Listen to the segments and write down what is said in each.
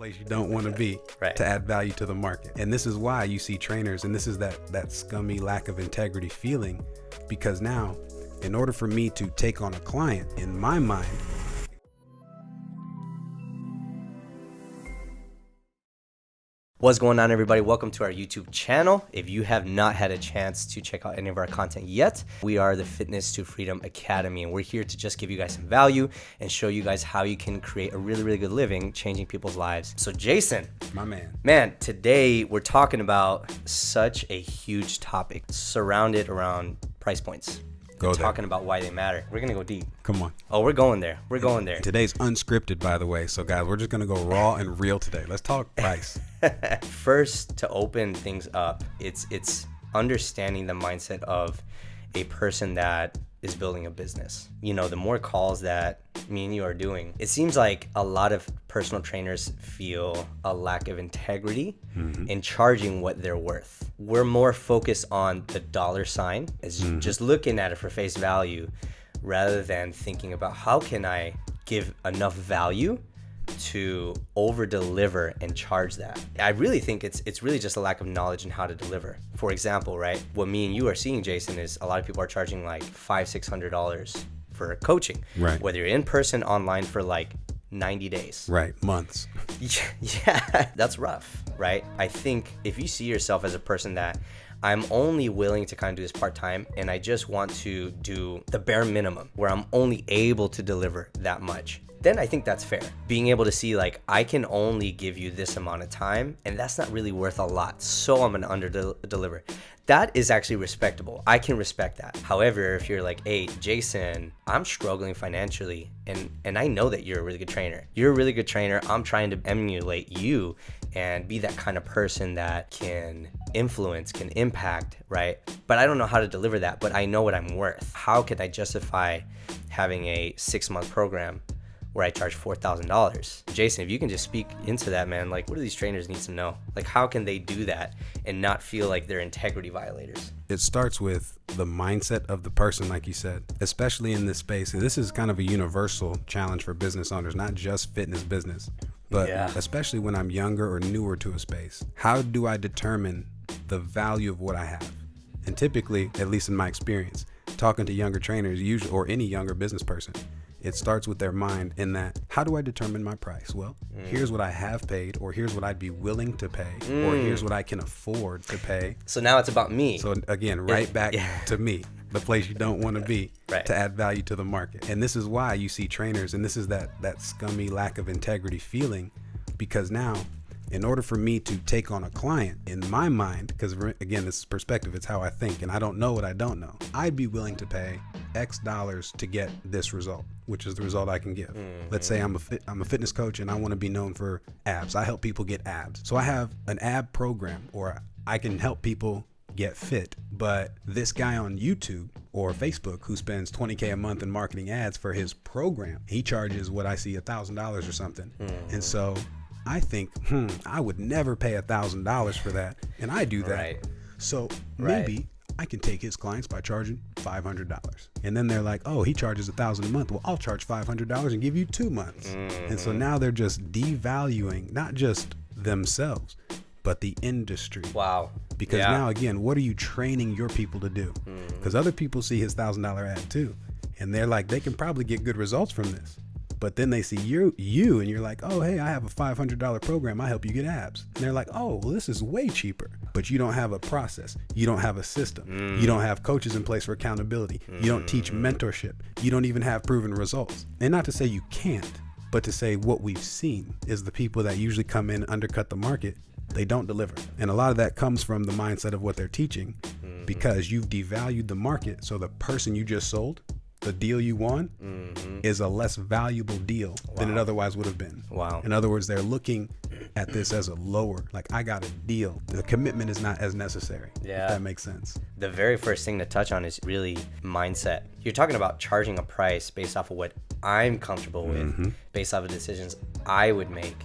place you don't want to be to add value to the market. And this is why you see trainers, and this is that scummy lack of integrity feeling, because now, in order for me to take on a client, in my mind, What's going on, everybody? Welcome to our YouTube channel. If you have not had a chance to check out any of our content yet, we are the Fitness to Freedom Academy, and we're here to just give you guys some value and show you guys how you can create a really, really good living changing people's lives. So Jason, my man, today we're talking about such a huge topic surrounded around price points. Talking about why they matter. We're gonna go deep. Come on. Oh, we're going there. We're going there. Today's unscripted, by the way. So guys, we're just gonna go raw and real today. Let's talk price. First, to open things up, it's understanding the mindset of a person that is building a business. You know, the more calls that me and you are doing, it seems like a lot of personal trainers feel a lack of integrity in charging what they're worth. We're more focused on the dollar sign, as just looking at it for face value, rather than thinking about how can I give enough value to over deliver and charge that. I really think it's really just a lack of knowledge in how to deliver. For example, right, what me and you are seeing, Jason, is a lot of people are charging like $500-$600 for coaching, right? Whether you're in person, online, for like 90 days, right? Months. Yeah, that's rough, right? I think if you see yourself as a person that I'm only willing to kind of do this part-time and I just want to do the bare minimum where I'm only able to deliver that much, then I think that's fair. Being able to see like, I can only give you this amount of time and that's not really worth a lot, so I'm gonna under-deliver. That is actually respectable. I can respect that. However, if you're like, hey, Jason, I'm struggling financially and I know that you're a really good trainer. You're a really good trainer. I'm trying to emulate you and be that kind of person that can influence, can impact, right? But I don't know how to deliver that, but I know what I'm worth. How could I justify having a 6-month program where I charge $4,000? Jason, if you can just speak into that, man, like what do these trainers need to know? Like how can they do that and not feel like they're integrity violators? It starts with the mindset of the person, like you said, especially in this space. And this is kind of a universal challenge for business owners, not just fitness business, but especially when I'm younger or newer to a space. How do I determine the value of what I have? And typically, at least in my experience, talking to younger trainers, usually, or any younger business person, it starts with their mind in that, how do I determine my price? Well, here's what I have paid, or here's what I'd be willing to pay, or here's what I can afford to pay. So now it's about me. So again, back to me, the place you don't want to be to add value to the market. And this is why you see trainers, and this is that scummy lack of integrity feeling, because now, in order for me to take on a client, in my mind, because again, this is perspective, it's how I think, and I don't know what I don't know, I'd be willing to pay X dollars to get this result, which is the result I can give. Let's say I'm a fitness coach and I want to be known for abs. I help people get abs. So I have an ab program, or I can help people get fit. But this guy on YouTube or Facebook who spends $20K a month in marketing ads for his program, he charges what I see $1,000 or something. And so I think, I would never pay $1,000 for that. And I do that. So maybe I can take his clients by charging $500. And then they're like, oh, he charges $1,000 a month. Well, I'll charge $500 and give you 2 months. And so now they're just devaluing not just themselves, but the industry. Wow. Because now, again, what are you training your people to do? Because other people see his $1,000 ad too. And they're like, they can probably get good results from this. But then they see you and you're like, oh, hey, I have a $500 program. I help you get abs. And they're like, oh, well, this is way cheaper. But you don't have a process. You don't have a system. You don't have coaches in place for accountability. You don't teach mentorship. You don't even have proven results. And not to say you can't, but to say what we've seen is the people that usually come in, undercut the market, they don't deliver. And a lot of that comes from the mindset of what they're teaching, because you've devalued the market. So the person you just sold, the deal you won, is a less valuable deal than it otherwise would have been. Wow. In other words, they're looking at this as a lower, like, I got a deal. The commitment is not as necessary. Yeah. If that makes sense. The very first thing to touch on is really mindset. You're talking about charging a price based off of what I'm comfortable with, based off of decisions I would make.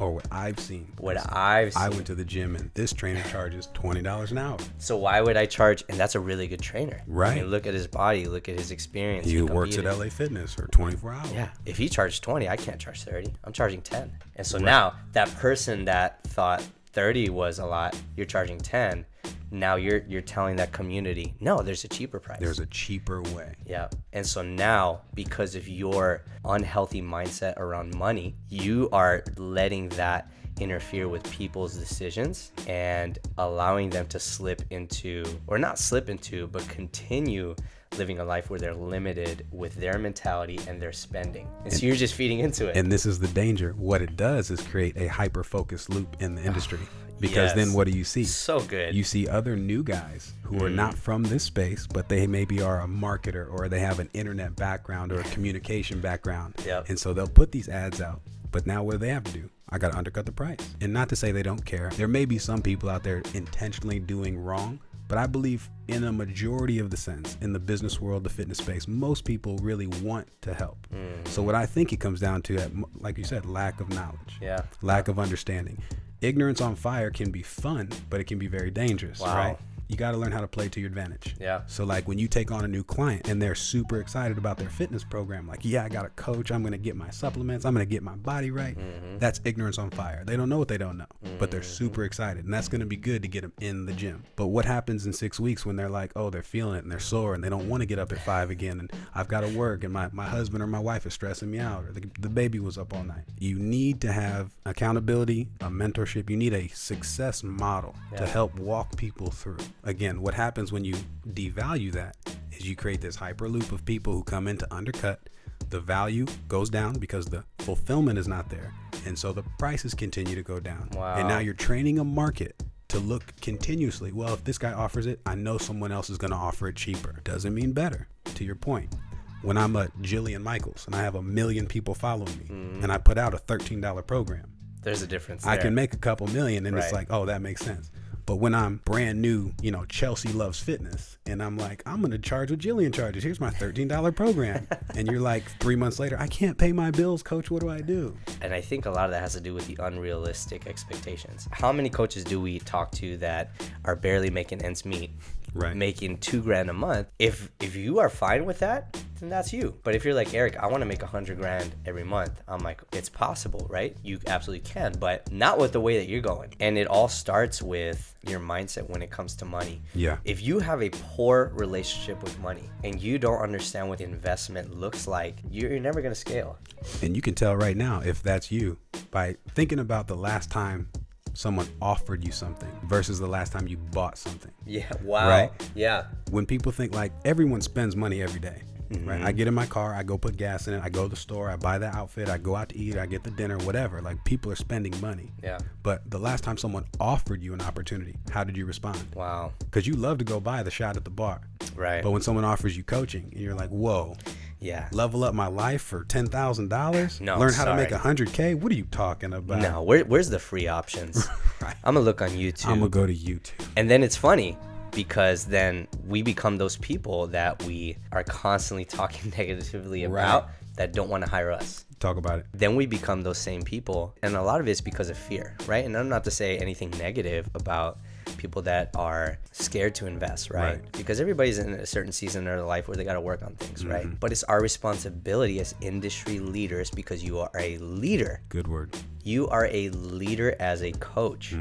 or what I've seen. I went to the gym and this trainer charges $20 an hour. So why would I charge? And that's a really good trainer. Right. I mean, look at his body, look at his experience. He works at LA Fitness for 24 hours. Yeah. If he charged 20, I can't charge 30. I'm charging 10. And so now that person that thought 30 was a lot, you're charging 10. Now you're telling that community, no, there's a cheaper price. There's a cheaper way. Yeah. And so now, because of your unhealthy mindset around money, you are letting that interfere with people's decisions and allowing them to slip into, or not slip into, but continue living a life where they're limited with their mentality and their spending. And so you're just feeding into it. And this is the danger. What it does is create a hyper-focused loop in the industry. Because then what do you see? So good. You see other new guys who are not from this space, but they maybe are a marketer or they have an internet background or a communication background. Yep. And so they'll put these ads out. But now what do they have to do? I got to undercut the price. And not to say they don't care. There may be some people out there intentionally doing wrong, but I believe in a majority of the sense, in the business world, the fitness space, most people really want to help. So what I think it comes down to, like you said, lack of knowledge, lack of understanding. Ignorance on fire can be fun, but it can be very dangerous, right? You got to learn how to play to your advantage. Yeah. So like when you take on a new client and they're super excited about their fitness program, like, yeah, I got a coach, I'm going to get my supplements, I'm going to get my body right. That's ignorance on fire. They don't know what they don't know, but they're super excited. And that's going to be good to get them in the gym. But what happens in 6 weeks when they're like, oh, they're feeling it and they're sore and they don't want to get up at 5 again and I've got to work and my husband or my wife is stressing me out or the baby was up all night. You need to have accountability, a mentorship. You need a success model to help walk people through. Again, what happens when you devalue that is you create this hyper loop of people who come in to undercut. The value goes down because the fulfillment is not there. And so the prices continue to go down. Wow. And now you're training a market to look continuously. Well, if this guy offers it, I know someone else is going to offer it cheaper. Doesn't mean better, to your point. When I'm a Jillian Michaels and I have 1 million people following me and I put out a $13 program, there's a difference there. I can make a couple million and it's like, oh, that makes sense. But when I'm brand new, Chelsea loves fitness and I'm like, I'm going to charge what Jillian charges. Here's my $13 program. And you're like 3 months later, I can't pay my bills, coach. What do I do? And I think a lot of that has to do with the unrealistic expectations. How many coaches do we talk to that are barely making ends meet? Right. Making $2,000 a month. If you are fine with that, then that's you. But if you're like, Eric, I want to make $100,000 every month, I'm like, it's possible, right? You absolutely can, but not with the way that you're going. And it all starts with your mindset when it comes to money. Yeah. If you have a poor relationship with money and you don't understand what investment looks like, you're never going to scale. And you can tell right now if that's you by thinking about the last time someone offered you something versus the last time you bought something. Yeah. Wow. Right? Yeah. When people think like everyone spends money every day, right? I get in my car, I go put gas in it, I go to the store, I buy the outfit, I go out to eat, I get the dinner, whatever. Like people are spending money. Yeah. But the last time someone offered you an opportunity, how did you respond? Wow. Because you love to go buy the shot at the bar. Right. But when someone offers you coaching and you're like, whoa. Yeah. Level up my life for $10,000? No, learn how to make $100K? What are you talking about? No, where's the free options? Right. I'm going to look on YouTube. I'm going to go to YouTube. And then it's funny because then we become those people that we are constantly talking negatively about that don't want to hire us. Talk about it. Then we become those same people. And a lot of it's because of fear, right? And I'm not to say anything negative about people that are scared to invest, right? Because everybody's in a certain season of their life where they got to work on things, right? But it's our responsibility as industry leaders, because you are a leader. Good word. You are a leader as a coach.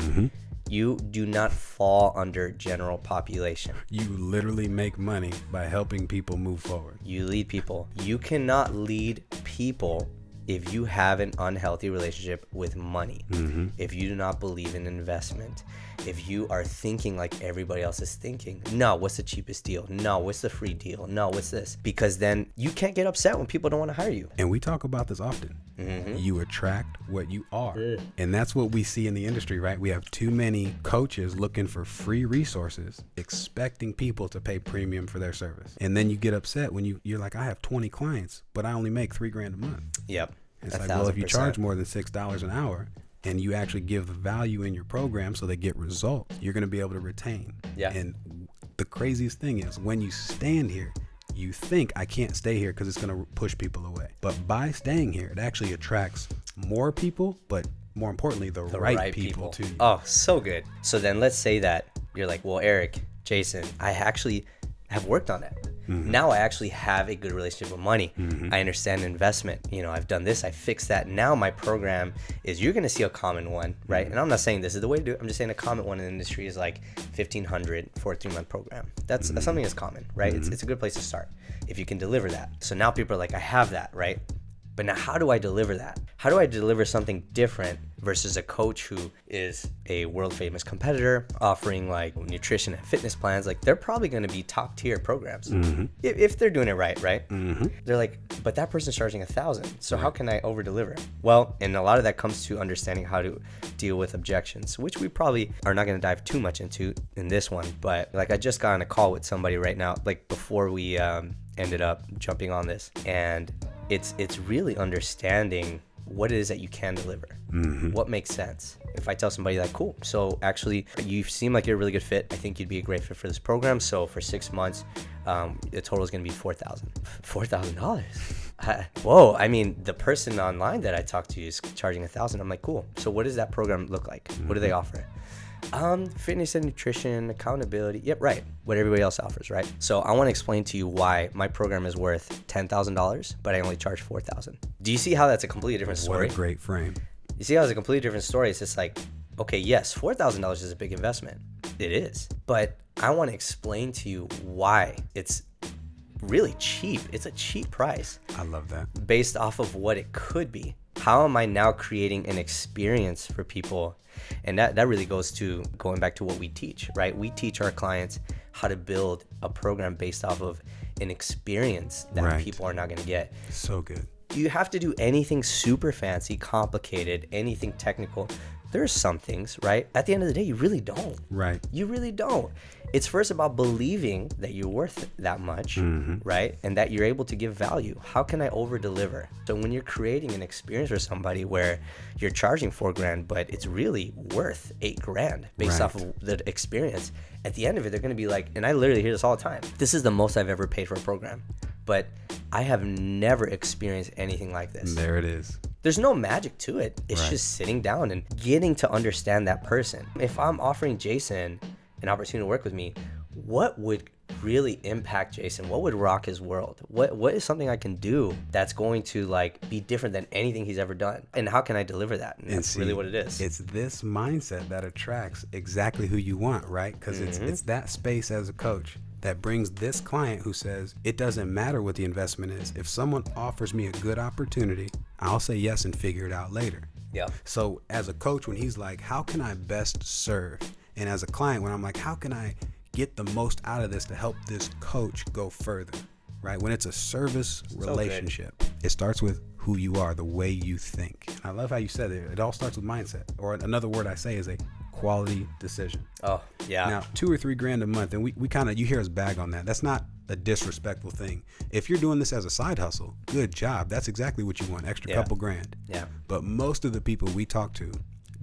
You do not fall under general population. You literally make money by helping people move forward. You lead people. You cannot lead people if you have an unhealthy relationship with money, if you do not believe in investment, if you are thinking like everybody else is thinking, no, what's the cheapest deal? No, what's the free deal? No, what's this? Because then you can't get upset when people don't want to hire you. And we talk about this often. You attract what you are. And that's what we see in the industry, right? We have too many coaches looking for free resources, expecting people to pay premium for their service. And then you get upset when you're like, I have 20 clients, but I only make $3,000 a month. Yep. It's like, well, if you charge more than $6 an hour and you actually give the value in your program so they get results, you're going to be able to retain. Yeah. And the craziest thing is when you stand here, you think I can't stay here because it's going to push people away. But by staying here, it actually attracts more people, but more importantly, the right people to you. Oh, so good. So then let's say that you're like, well, Eric, Jason, I actually have worked on it. Now I actually have a good relationship with money. I understand investment. You know, I've done this, I fixed that. Now my program is, you're going to see a common one, right? And I'm not saying this is the way to do it. I'm just saying a common one in the industry is like $1,500 for a 3-month program. That's something that's common, right? It's a good place to start if you can deliver that. So now people are like, I have that, right? But now how do I deliver that? How do I deliver something different versus a coach who is a world famous competitor offering like nutrition and fitness plans? Like, they're probably going to be top tier programs if they're doing it right? They're like, but that person's charging $1,000. So how can I over deliver? Well, and a lot of that comes to understanding how to deal with objections, which we probably are not going to dive too much into in this one. But like, I just got on a call with somebody right now, like before we ended up jumping on this, and it's really understanding what it is that you can deliver, what makes sense. If I tell somebody like, cool, so actually you seem like you're a really good fit, I think you'd be a great fit for this program, so for 6 months the total is going to be $4,000. Whoa, I mean, the person online that I talked to is charging $1,000. I'm like, cool, so what does that program look like? What do they offer? Fitness and nutrition, accountability. Yep, right. What everybody else offers, right? So I want to explain to you why my program is worth $10,000, but I only charge $4,000. Do you see how that's a completely different story? What a great frame. You see how it's a completely different story? It's just like, okay, yes, $4,000 is a big investment. It is. But I want to explain to you why it's really cheap. It's a cheap price. I love that. Based off of what it could be. How am I now creating an experience for people? And that really goes to going back to what we teach, right? We teach our clients how to build a program based off of an experience that people are not going to get. So good. You have to do anything super fancy, complicated, anything technical. There's some things, right? At the end of the day, you really don't. Right. You really don't. It's first about believing that you're worth that much, right? And that you're able to give value. How can I over deliver? So when you're creating an experience for somebody where you're charging $4,000, but it's really worth $8,000 based off of the experience, at the end of it, they're going to be like, and I literally hear this all the time, this is the most I've ever paid for a program, but I have never experienced anything like this. There it is. There's no magic to it. It's just sitting down and getting to understand that person. If I'm offering Jason an opportunity to work with me, what would really impact Jason? What would rock his world? What is something I can do that's going to like be different than anything he's ever done? And how can I deliver that? And that's really what it is. It's this mindset that attracts exactly who you want, right? Because it's that space as a coach that brings this client who says, it doesn't matter what the investment is. If someone offers me a good opportunity, I'll say yes and figure it out later. Yeah. So as a coach, when he's like, how can I best serve? And as a client, when I'm like, how can I get the most out of this to help this coach go further, right? When it's a service relationship, it starts with who you are, the way you think. And I love how you said it. It all starts with mindset. Or another word I say is a quality decision. Oh, yeah. Now, $2,000 or $3,000 a month, and we kind of, you hear us bag on that. That's not a disrespectful thing. If you're doing this as a side hustle, good job. That's exactly what you want, extra couple grand. Yeah. But most of the people we talk to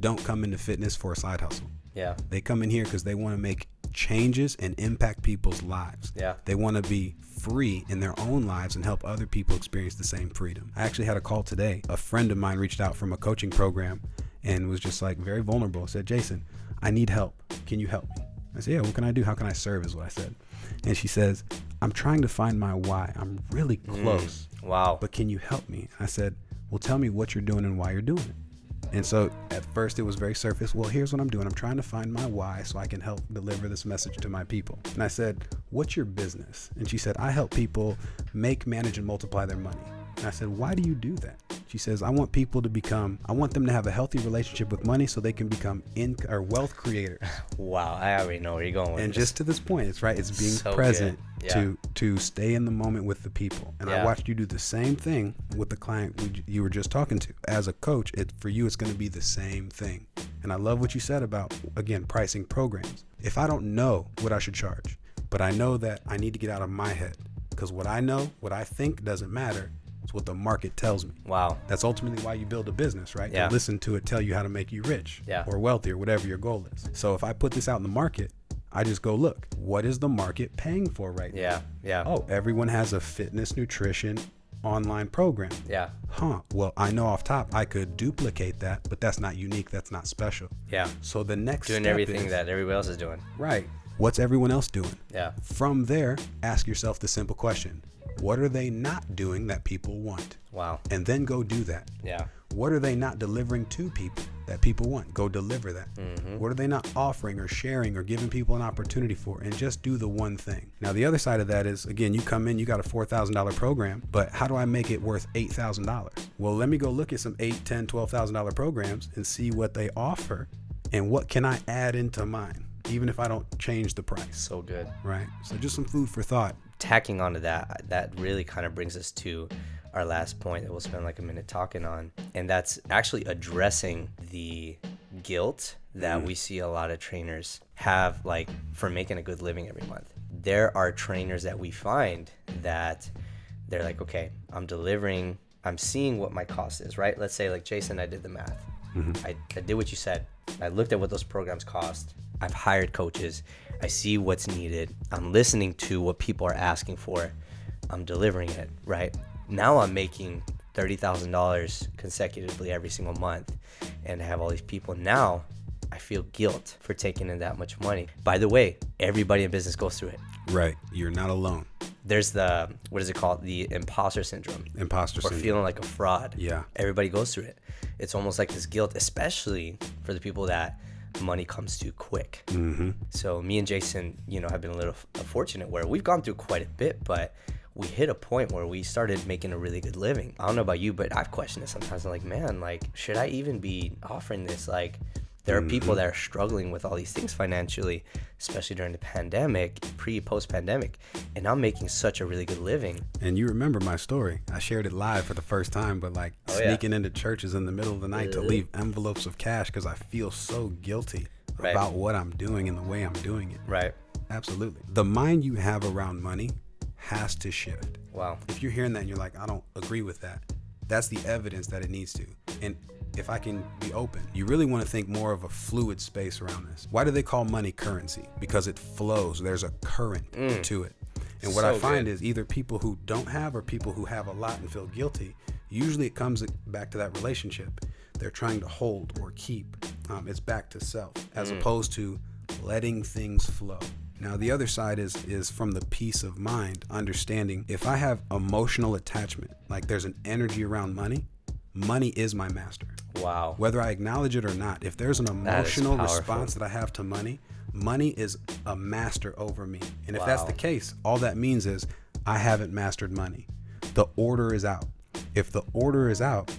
don't come into fitness for a side hustle. Yeah. They come in here because they want to make changes and impact people's lives. Yeah. They want to be free in their own lives and help other people experience the same freedom. I actually had a call today. A friend of mine reached out from a coaching program and was just like very vulnerable. Said, Jason, I need help. Can you help me? I said, yeah, what can I do? How can I serve is what I said. And she says, I'm trying to find my why. I'm really close. Wow. But can you help me? I said, well, tell me what you're doing and why you're doing it. And so at first it was very surface. Well, here's what I'm doing. I'm trying to find my why so I can help deliver this message to my people. And I said, what's your business? And she said, I help people make, manage, and multiply their money. And I said, why do you do that? She says, I want them to have a healthy relationship with money so they can become wealth creators. Wow, I already know where you're going with and this. just to this point, it's right. It's being So present good. to stay in the moment with the people. And I watched you do the same thing with the client you were just talking to. As a coach, for you, it's going to be the same thing. And I love what you said about, again, pricing programs. If I don't know what I should charge, but I know that I need to get out of my head, because what I know, what I think doesn't matter. It's what the market tells me. Wow. That's ultimately why you build a business, right? Yeah. To listen to it tell you how to make you rich or wealthy or whatever your goal is. So if I put this out in the market, I just go, look, what is the market paying for right now? Yeah. Oh, everyone has a fitness, nutrition, online program. Yeah. Well, I know off top I could duplicate that, but that's not unique. That's not special. Yeah. So the next doing step everything that everybody else is doing. Right. What's everyone else doing? Yeah. From there, ask yourself the simple question: what are they not doing that people want? Wow. And then go do that. Yeah. What are they not delivering to people that people want? Go deliver that. Mm-hmm. What are they not offering or sharing or giving people an opportunity for? And just do the one thing. Now, the other side of that is, again, you come in, you got a $4,000 program, but how do I make it worth $8,000? Well, let me go look at some $8,000, $10,000, $12,000 programs and see what they offer and what can I add into mine, even if I don't change the price. So good. Right. So just some food for thought. Tacking onto that really kind of brings us to our last point that we'll spend like a minute talking on, and that's actually addressing the guilt that we see a lot of trainers have, like, for making a good living every month. There are trainers that we find that they're like, okay, I'm delivering, I'm seeing what my cost is, right? Let's say like Jason, I did the math. I did what you said. I looked at what those programs cost. I've hired coaches. I see what's needed. I'm listening to what people are asking for. I'm delivering it, right? Now I'm making $30,000 consecutively every single month and have all these people. Now I feel guilt for taking in that much money. By the way, everybody in business goes through it. Right. You're not alone. There's the, what is it called? The imposter syndrome. Imposter syndrome. Or feeling like a fraud. Yeah. Everybody goes through it. It's almost like this guilt, especially for the people that money comes too quick. Mm-hmm. So me and Jason, have been a little fortunate where we've gone through quite a bit, but we hit a point where we started making a really good living. I don't know about you, but I've questioned it sometimes. I'm like, man, like, should I even be offering this? Like, there are people that are struggling with all these things financially, especially during the pandemic, post-pandemic, and I'm making such a really good living. And you remember my story. I shared it live for the first time, but like sneaking into churches in the middle of the night to leave envelopes of cash because I feel so guilty about what I'm doing and the way I'm doing it. Right. Absolutely. The mind you have around money has to shift. Wow. If you're hearing that and you're like, I don't agree with that, that's the evidence that it needs to. And if I can be open, you really want to think more of a fluid space around this. Why do they call money currency? Because it flows. There's a current to it. And what I find is either people who don't have or people who have a lot and feel guilty, usually it comes back to that relationship. They're trying to hold or keep. It's back to self as opposed to letting things flow. Now, the other side is from the peace of mind, understanding if I have emotional attachment, like there's an energy around money, money is my master. Wow. Whether I acknowledge it or not, if there's an emotional response that I have to money, money is a master over me. And if that's the case, all that means is I haven't mastered money. The order is out. If the order is out,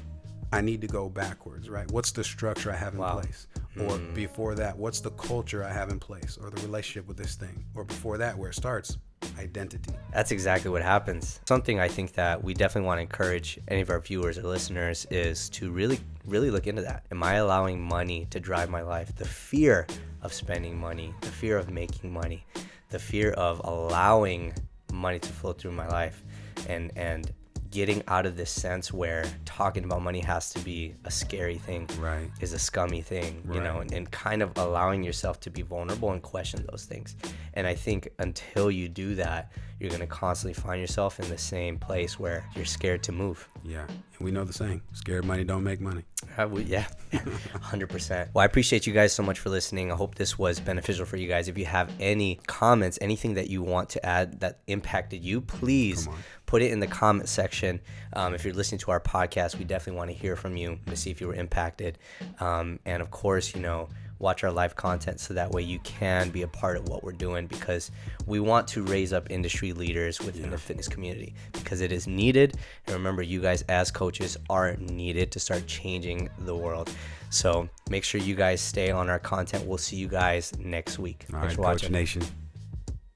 I need to go backwards, right? What's the structure I have in place? Or before that, what's the culture I have in place? Or the relationship with this thing? Or before that, where it starts, identity. That's exactly what happens. Something I think that we definitely want to encourage any of our viewers or listeners is to really, really look into that. Am I allowing money to drive my life? The fear of spending money, the fear of making money, the fear of allowing money to flow through my life, and getting out of this sense where talking about money has to be a scary thing, right, is a scummy thing, you know, and kind of allowing yourself to be vulnerable and question those things. And I think until you do that, you're going to constantly find yourself in the same place where you're scared to move. Yeah. And we know the saying, scared money don't make money. Yeah, 100%. Well, I appreciate you guys so much for listening. I hope this was beneficial for you guys. If you have any comments, anything that you want to add that impacted you, please put it in the comment section. If you're listening to our podcast, we definitely want to hear from you to see if you were impacted. And of course, you know, watch our live content so that way you can be a part of what we're doing, because we want to raise up industry leaders within the fitness community, because it is needed. And remember, you guys as coaches are needed to start changing the world. So make sure you guys stay on our content. We'll see you guys next week. All right, Coach Nation.